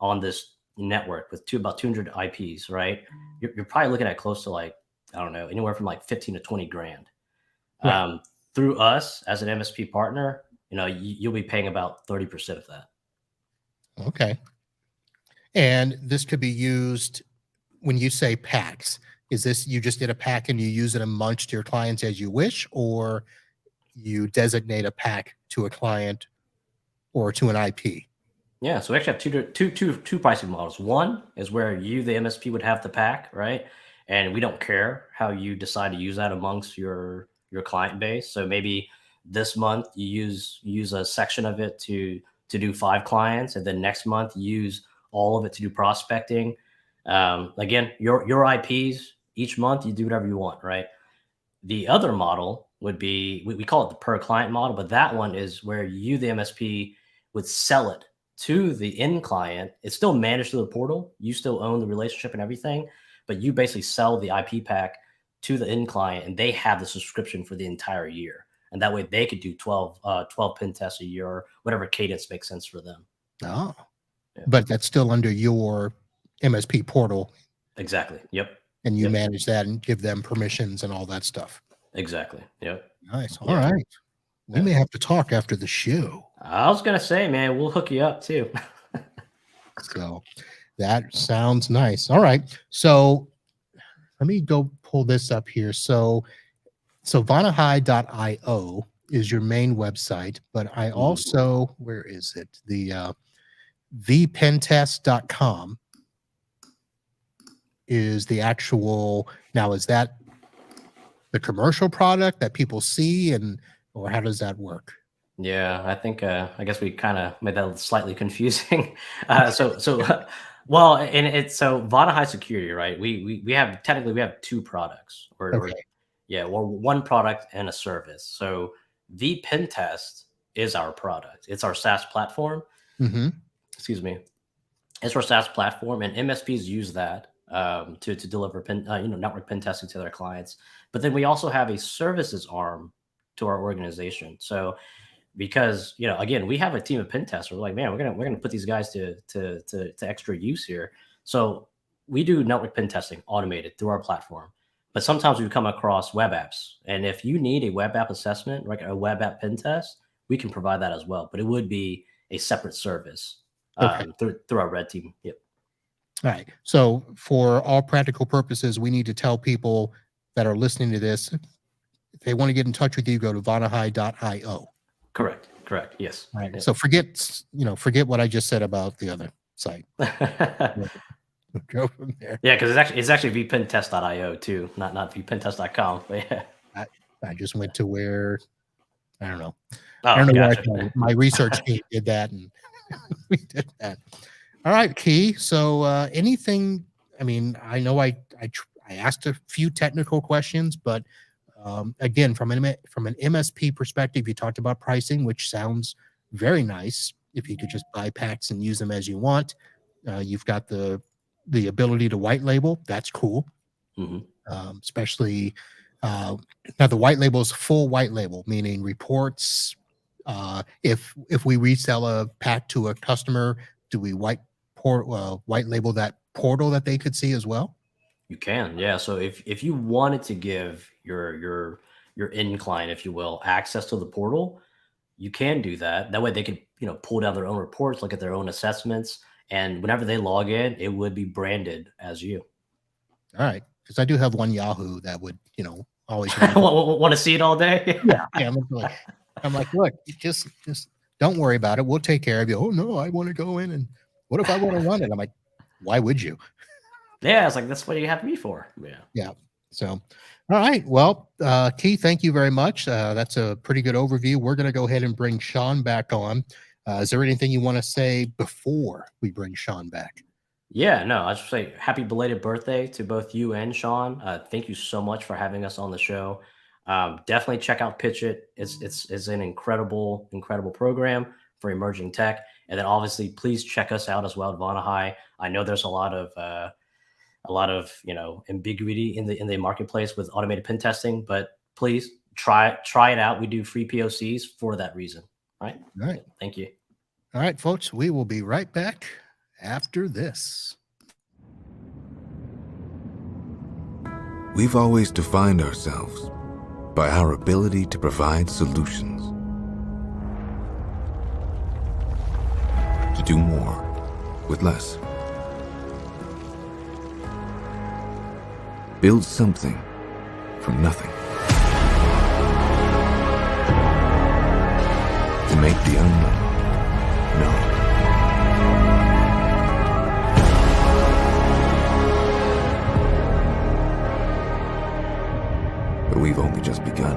on this network with about 200 IPs, right? You're probably looking at close to, like, I don't know, anywhere from like 15 to 20 grand. Right. Through us as an MSP partner, you'll be paying about 30% of that.
Okay. And this could be used when you say packs. Is this, you just did a pack and you use it amongst your clients as you wish, or you designate a pack to a client or to an IP?
Yeah, so we actually have two pricing models. One is where you, the MSP, would have the pack, right? And we don't care how you decide to use that amongst your client base. So maybe this month you use a section of it to do 5 clients, and then next month you use all of it to do prospecting. Again, your IPs, each month you do whatever you want, right? The other model would be, we call it the per client model, but that one is where you, the MSP, would sell it to the end client. It's still managed through the portal. You still own the relationship and everything, but you basically sell the IP pack to the end client, and they have the subscription for the entire year. And that way they could do 12 pen tests a year, or whatever cadence makes sense for them.
Oh, yeah. But that's still under your MSP portal.
Exactly. Yep.
And you manage that and give them permissions and all that stuff.
Exactly. Yep.
Nice. All right. We may have to talk after the show.
I was going to say, man, we'll hook you up too.
So that sounds nice. All right. So let me go pull this up here. So Vonahi.io is your main website, but I also, where is it? The vPenTest.com is the actual, now is that the commercial product that people see, or how does that work?
Yeah, I think I guess we kind of made that slightly confusing. Well, and it's, so Vonahi Security, right? We have, technically we have 2 products, or one product and a service. So vPenTest is our product. It's our SaaS platform. Excuse me. It's our SaaS platform, and MSPs use that to deliver network pen testing to their clients. But then we also have a services arm to our organization. So because, again, we have a team of pen testers. We're like, man, we're gonna put these guys to extra use here. So we do network pen testing automated through our platform. But sometimes we come across web apps. And if you need a web app assessment, like a web app pen test, we can provide that as well. But it would be a separate service through our red team. Yep.
All right. So for all practical purposes, we need to tell people that are listening to this, if they want to get in touch with you, go to vonahi.io.
Correct. Yes.
All right.
Yep.
So forget what I just said about the other site. Go from there.
Yeah, because it's actually vPenTest.io too, not vPenTest.com. But yeah.
I just went to where, I don't know.
Oh,
I don't know
gotcha.
where my research team did that, and we did that. All right, Key. So anything, I mean, I know I asked a few technical questions, but again, from an MSP perspective, you talked about pricing, which sounds very nice. If you could just buy packs and use them as you want. You've got the ability to white label. That's cool. Mm-hmm. Especially now the white label is full white label, meaning reports. If we resell a pack to a customer, do we white label that portal that they could see as well?
You can, yeah. So if you wanted to give your end client, if you will, access to the portal, you can do that. That way they can, pull down their own reports, look at their own assessments, and whenever they log in, it would be branded as you.
All right, because I do have one Yahoo that would, always
want to see it all day.
Yeah. I'm like, look, just don't worry about it. We'll take care of you. Oh no, I want to go in, and what if I want to run it? I'm like, why would you?
Yeah, it's like, that's what you have me for.
Yeah. So, all right. Well, Keith, thank you very much. That's a pretty good overview. We're going to go ahead and bring Sean back on. Is there anything you want to say before we bring Sean back?
Yeah, no, I just say happy belated birthday to both you and Sean. Thank you so much for having us on the show. Definitely check out Pitch It. It's an incredible program for emerging tech. And then obviously, please check us out as well at Vonahi. I know there's a lot of ambiguity in the marketplace with automated pen testing, but please try it out. We do free POCs for that reason. All right. Thank you.
All right, folks, we will be right back after this.
We've always defined ourselves by our ability to provide solutions, to do more with less. Build something from nothing. To make the unknown known. But we've only just begun.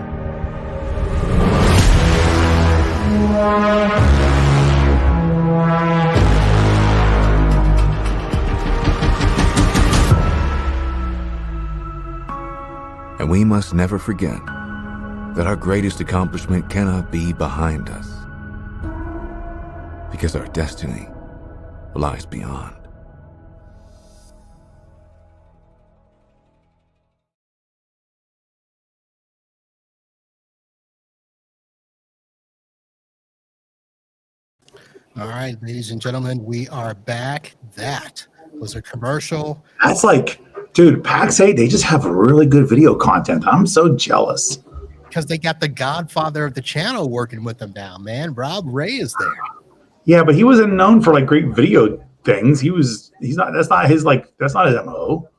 And we must never forget that our greatest accomplishment cannot be behind us, because our destiny lies beyond.
All right, ladies and gentlemen, we are back. That was a commercial.
That's like, dude, PAX8, they just have really good video content. I'm so jealous.
Because they got the godfather of the channel working with them now, man. Rob Ray is there.
Yeah, but he wasn't known for like great video things. That's not his MO.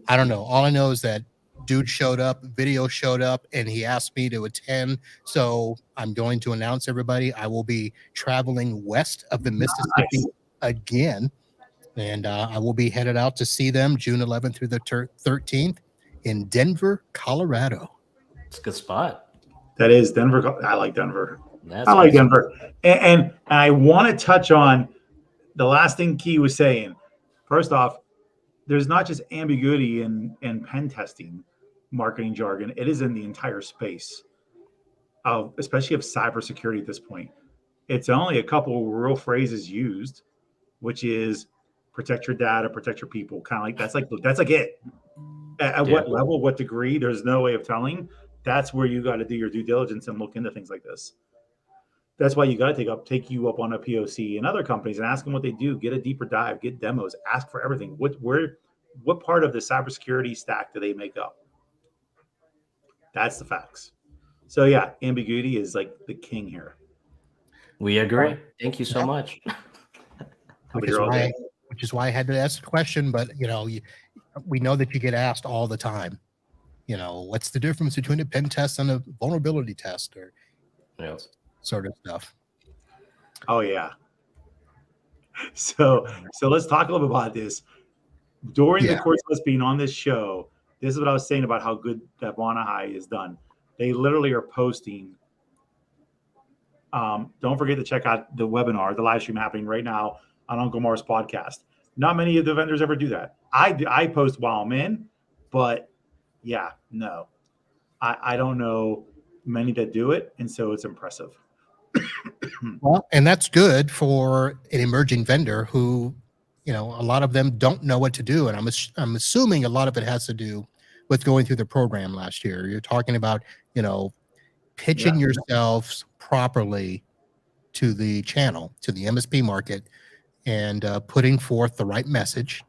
I don't know. All I know is that dude showed up, video showed up, and he asked me to attend. So I'm going to announce everybody. I will be traveling west of the Mississippi again. And I will be headed out to see them June 11th through the 13th in Denver, Colorado.
It's a good spot.
That is Denver. I like Denver.
That's
I like
awesome.
Denver. And I want to touch on the last thing Key was saying. First off, there's not just ambiguity in pen testing marketing jargon. It is in the entire space, especially of cybersecurity at this point. It's only a couple of real phrases used, which is protect your data, protect your people. Kind of like that's like it. At what level, what degree? There's no way of telling. That's where you got to do your due diligence and look into things like this. That's why you got to take you up on a POC and other companies and ask them what they do. Get a deeper dive, get demos, ask for everything. What part of the cybersecurity stack do they make up? That's the facts. So yeah, ambiguity is like the king here.
We agree. Thank you so much.
Which is why I had to ask the question. But we know that you get asked all the time. What's the difference between a pen test and a vulnerability test, or sort of stuff.
Oh yeah. So let's talk a little bit about this. During the course of us being on this show, this is what I was saying about how good that Vonahi is done. They literally are posting. Don't forget to check out the webinar, the live stream happening right now on Uncle Mar's podcast. Not many of the vendors ever do that. I post while I'm in, but yeah, no. I don't know many that do it, and so it's impressive.
Well, and that's good for an emerging vendor who, a lot of them don't know what to do. And I'm assuming a lot of it has to do with going through the program last year. You're talking about, pitching yourselves properly to the channel, to the MSP market, and putting forth the right message.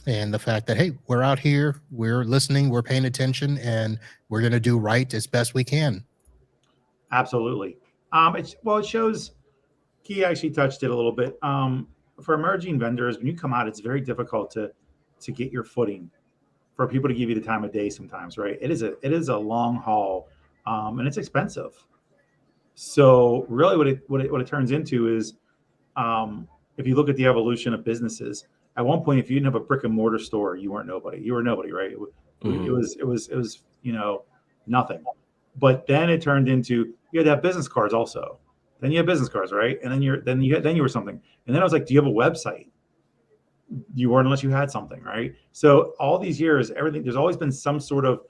And the fact that, hey, we're out here, we're listening, we're paying attention, and we're going to do right as best we can.
Absolutely. It shows. Key actually touched it a little bit. For emerging vendors, when you come out, it's very difficult to get your footing. For people to give you the time of day, sometimes, right? It is a long haul, and it's expensive. So really, what it turns into is, if you look at the evolution of businesses, at one point, if you didn't have a brick and mortar store, you weren't nobody. You were nobody, right? It was nothing. But then it turned into you had to have business cards also. Then you have business cards, right? And then you were something. And then I was like, do you have a website? You weren't unless you had something, right? So all these years, there's always been some sort of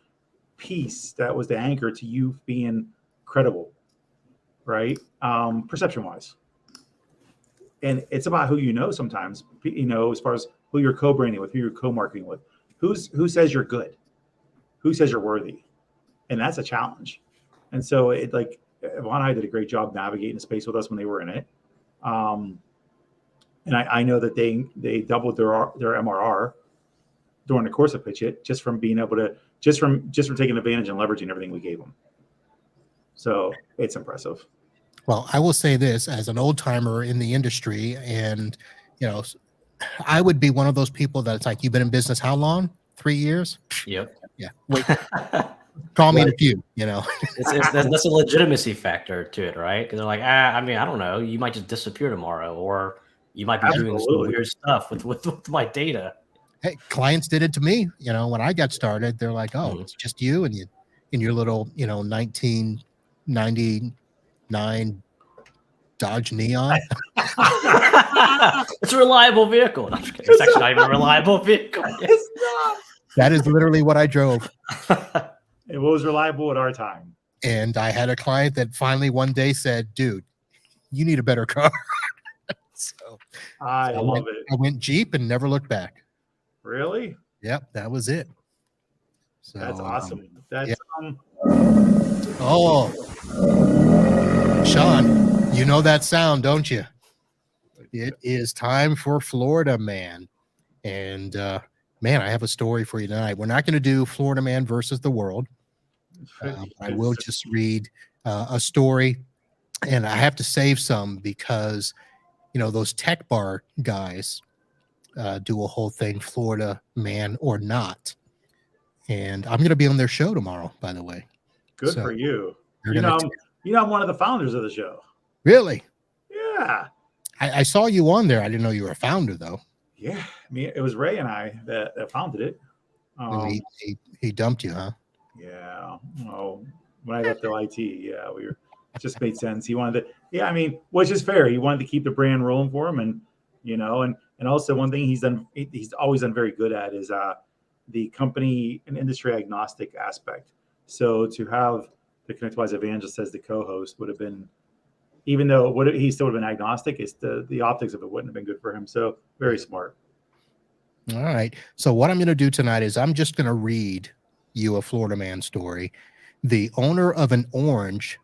piece that was the anchor to you being credible, right? Perception wise. And it's about who you know sometimes, as far as who you're co-branding with, who you're co-marketing with. Who says you're good? Who says you're worthy? And that's a challenge. And so Vonahi did a great job navigating the space with us when they were in it. And I know that they doubled their MRR during the course of Pitch It, just from being able to just from taking advantage and leveraging everything we gave them. So it's impressive.
Well, I will say this as an old timer in the industry, and I would be one of those people that it's like, you've been in business how long? 3 years?
Yep.
Yeah. Wait. Call me in a few.
That's a legitimacy factor to it, right? Because they're like, I don't know, you might just disappear tomorrow, or you might be doing some weird stuff with my data.
Hey, clients did it to me. When I got started, they're like, oh, it's just you and in your little 1999 Dodge Neon.
It's a reliable vehicle. It's actually not even a reliable vehicle.
It's not.
That is literally what I drove.
It was reliable at our time.
And I had a client that finally one day said, dude, you need a better car. So
I love it.
I went Jeep and never looked back.
Really?
Yep, that was it. So
that's awesome.
Oh, Sean, you know that sound, don't you? It is time for Florida Man. And man, I have a story for you tonight. We're not going to do Florida Man versus the world. I will just read a story, and I have to save some because those tech bar guys do a whole thing, Florida Man or not. And I'm going to be on their show tomorrow, by the way.
Good for you. I'm one of the founders of the show.
Really?
Yeah.
I saw you on there. I didn't know you were a founder, though.
Yeah. It was Ray and I that founded it.
He dumped you, huh?
Yeah. Oh, when I left IT, yeah, it just made sense. He wanted to, which is fair. He wanted to keep the brand rolling for him. And, and also one thing he's always done very good at is the company and industry agnostic aspect. So to have the ConnectWise evangelist as the co-host would have been, even though he still would have been agnostic, it's the optics of it wouldn't have been good for him. So very smart.
All right. So what I'm going to do tonight is I'm just going to read you a Florida Man story. The owner of an orange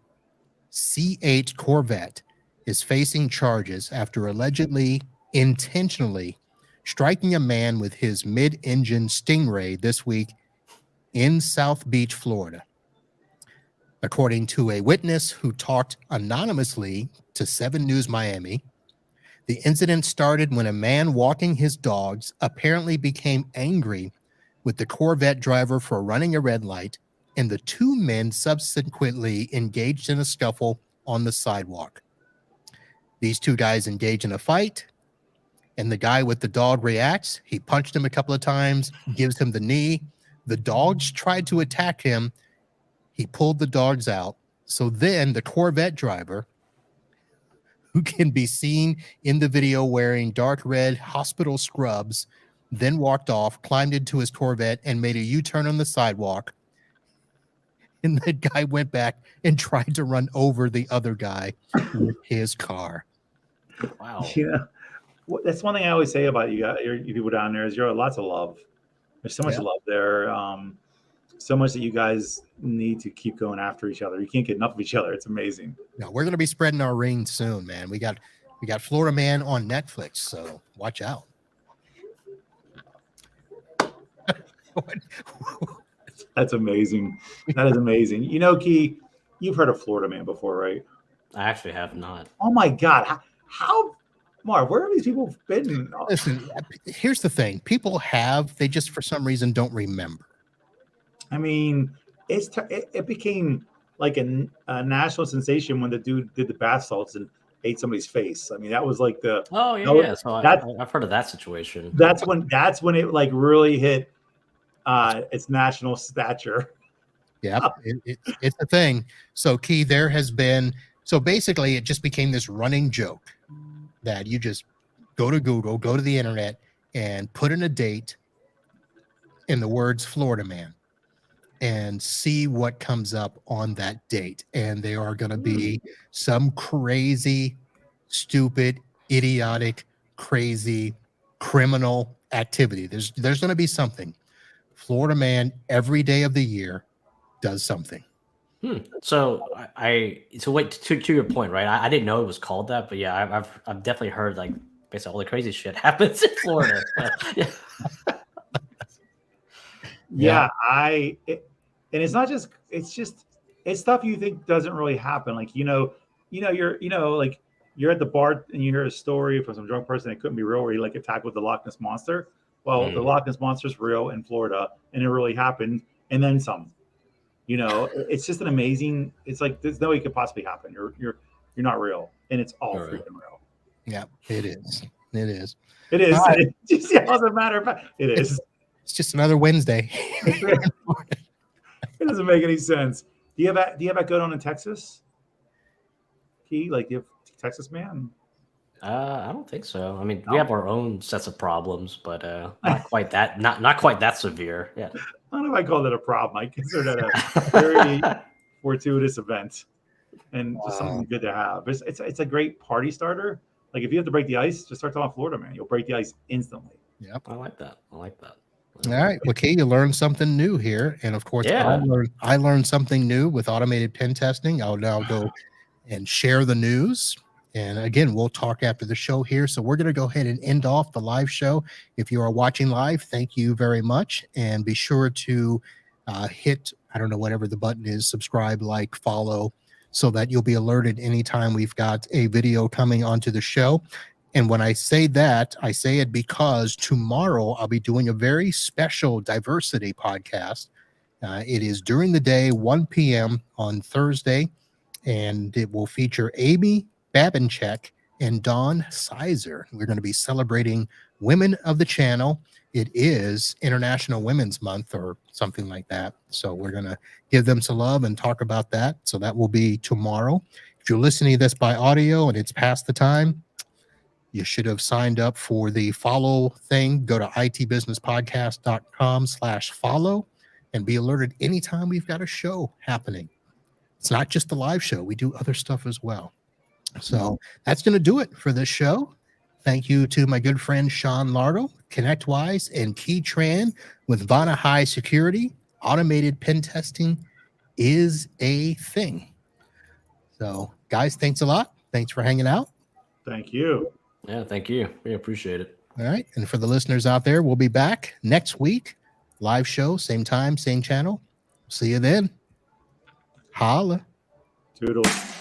C8 Corvette is facing charges after allegedly intentionally striking a man with his mid-engine Stingray this week in South Beach, Florida. According to a witness who talked anonymously to 7 News Miami, the incident started when a man walking his dogs apparently became angry with the Corvette driver for running a red light, and the 2 men subsequently engaged in a scuffle on the sidewalk. These 2 guys engage in a fight, and the guy with the dog reacts. He punched him a couple of times, gives him the knee. The dogs tried to attack him. He pulled the dogs out. So then the Corvette driver, who can be seen in the video wearing dark red hospital scrubs, then walked off, climbed into his Corvette, and made a U-turn on the sidewalk. And the guy went back and tried to run over the other guy with his car.
Wow.
Yeah. That's one thing I always say about you guys, you people down there, is you're lots of love. There's so much love there. So much that you guys need to keep going after each other. You can't get enough of each other. It's amazing.
No, we're going to be spreading our rings soon, man. We got Florida Man on Netflix, so watch out.
That's amazing. That is amazing. You know, Key, you've heard of Florida Man before, right?
I actually have not.
Oh my God. How Mark, where have these people been?
Listen, here's the thing. People they just for some reason don't remember.
I mean, it became like a national sensation when the dude did the bath salts and ate somebody's face. I mean, that was like the
So I've heard of that situation.
That's when it like really hit its national stature.
Yeah, it's a thing. So Key, there has been basically it just became this running joke that you just go to Google, go to the internet, and put in a date in the words Florida Man and see what comes up on that date. And there are going to be some crazy, stupid, idiotic, crazy, criminal activity. There's going to be something. Florida Man every day of the year does something.
So wait, to your point, right? I didn't know it was called that, but yeah, I've definitely heard like basically all the crazy shit happens in Florida.
Yeah, and it's not just it's stuff you think doesn't really happen. Like you're at the bar and you hear a story from some drunk person that couldn't be real, where you like attacked with the Loch Ness monster. Well, the Loch Ness monster is real in Florida, and it really happened, and then some. You know, it's just an amazing. It's like there's no way it could possibly happen. You're not real, and it's all freaking real.
Yeah, it is. It is.
It is. It doesn't matter. It is.
It's just another Wednesday.
It doesn't make any sense. Do you have that going on in Texas? Key, like, do you have Texas Man?
I don't think so. I mean, we have our own sets of problems, but not quite that. Not quite that severe. Yeah.
I don't know if I call that a problem. I consider that a very fortuitous event and just something good to have. It's a great party starter. Like if you have to break the ice, just start talking Florida Man. You'll break the ice instantly.
Yep.
I like that.
All right. Well, Kay, you learned something new here. And of course, I learned something new with automated pen testing. I'll now go and share the news. And again, we'll talk after the show here. So we're going to go ahead and end off the live show. If you are watching live, thank you very much. And be sure to hit, I don't know, whatever the button is, subscribe, like, follow, so that you'll be alerted anytime we've got a video coming onto the show. And when I say that, I say it because tomorrow I'll be doing a very special diversity podcast. It is during the day, 1 p.m. on Thursday, and it will feature Amy Babinchek and Dawn Sizer. We're going to be celebrating women of the channel. It is International Women's Month or something like that. So we're going to give them some love and talk about that. So that will be tomorrow. If you're listening to this by audio and it's past the time, you should have signed up for the follow thing. Go to itbusinesspodcast.com/follow and be alerted anytime we've got a show happening. It's not just the live show. We do other stuff as well. So that's going to do it for this show. Thank you to my good friend Sean Lardo, ConnectWise, and Key Tran with Vonahi Security. Automated pen testing is a thing. So, guys, thanks a lot. Thanks for hanging out.
Thank you.
Yeah, thank you. We appreciate it.
All right. And for the listeners out there, we'll be back next week. Live show, same time, same channel. See you then. Holla.
Toodles.